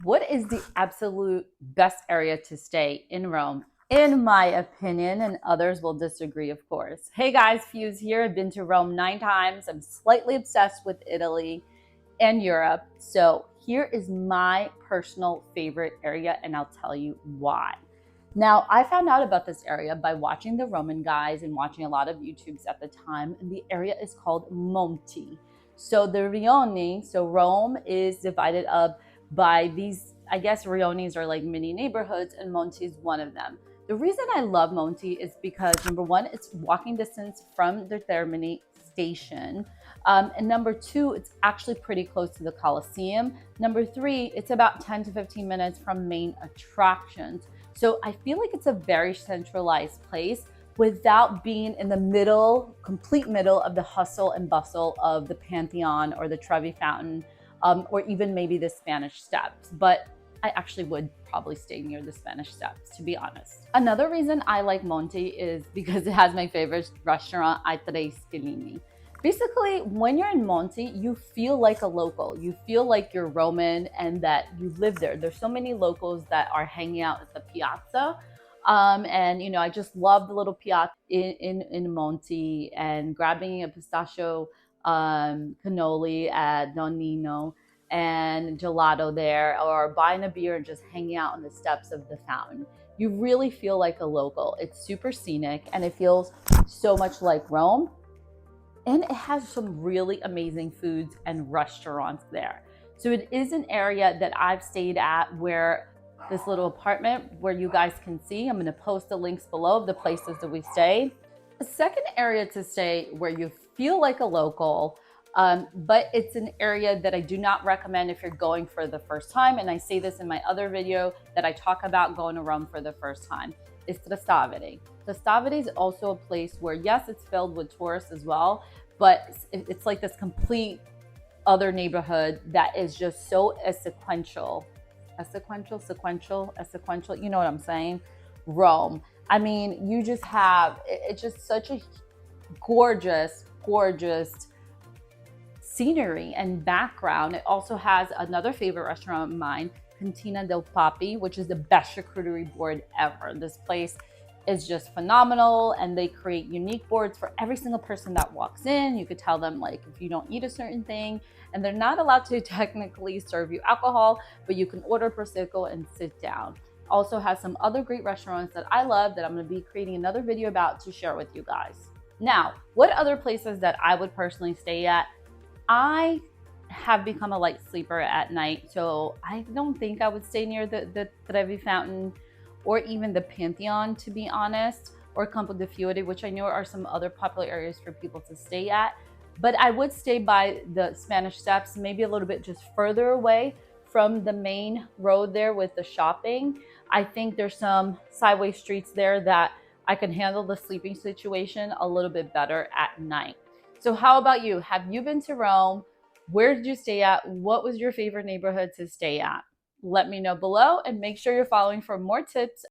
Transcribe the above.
What is the absolute best area to stay in Rome? In my opinion, and others will disagree, of course. Hey guys, Fuse here. I've been to Rome 9 times. I'm slightly obsessed with Italy and Europe. So here is my personal favorite area, and I'll tell you why. Now, I found out about this area by watching the Roman guys and watching a lot of YouTubes at the time, and the area is called Monti. So the rioni, so Rome is divided up by these, I guess rionis are like mini neighborhoods, and Monti is one of them. The reason I love Monti is because number one, it's walking distance from the Termini station. And number two, it's actually pretty close to the Colosseum. Number three, it's about 10 to 15 minutes from main attractions. So I feel like it's a very centralized place without being in the middle, complete middle of the hustle and bustle of the Pantheon or the Trevi Fountain, or even maybe the Spanish Steps. But I actually would probably stay near the Spanish Steps, to be honest. Another reason I like Monti is because it has my favorite restaurant, I Tre Scalini. Basically, when you're in Monti, you feel like a local. You feel like you're Roman and that you live there. There's so many locals that are hanging out at the piazza. And I just love the little piazza in Monti and grabbing a pistachio cannoli at Don Nino and gelato there, or buying a beer and just hanging out on the steps of the fountain. You really feel like a local. It's super scenic and it feels so much like Rome. And it has some really amazing foods and restaurants there. So it is an area that I've stayed at, where this little apartment where you guys can see, I'm gonna post the links below of the places that we stayed. The second area to stay where you feel like a local, but it's an area that I do not recommend if you're going for the first time. And I say this in my other video that I talk about going to Rome for the first time, is Trastevere. Trastevere is also a place where, yes, it's filled with tourists as well, but it's like this complete other neighborhood that is just so sequential, you know what I'm saying? Rome. I mean, you just have, it's just such a gorgeous, gorgeous scenery and background. It also has another favorite restaurant of mine, Cantina del Papi, which is the best charcuterie board ever. This place is just phenomenal, and they create unique boards for every single person that walks in. You could tell them, like, if you don't eat a certain thing, and they're not allowed to technically serve you alcohol, but you can order prosecco and sit down. Also has some other great restaurants that I love that I'm going to be creating another video about to share with you guys. Now, what other places that I would personally stay at? I have become a light sleeper at night, so I don't think I would stay near the Trevi Fountain or even the Pantheon, to be honest, or Campo de Fiori, which I know are some other popular areas for people to stay at. But I would stay by the Spanish Steps, maybe a little bit just further away from the main road there with the shopping. I think there's some sideway streets there that I can handle the sleeping situation a little bit better at night. So how about you? Have you been to Rome? Where did you stay at? What was your favorite neighborhood to stay at? Let me know below, and make sure you're following for more tips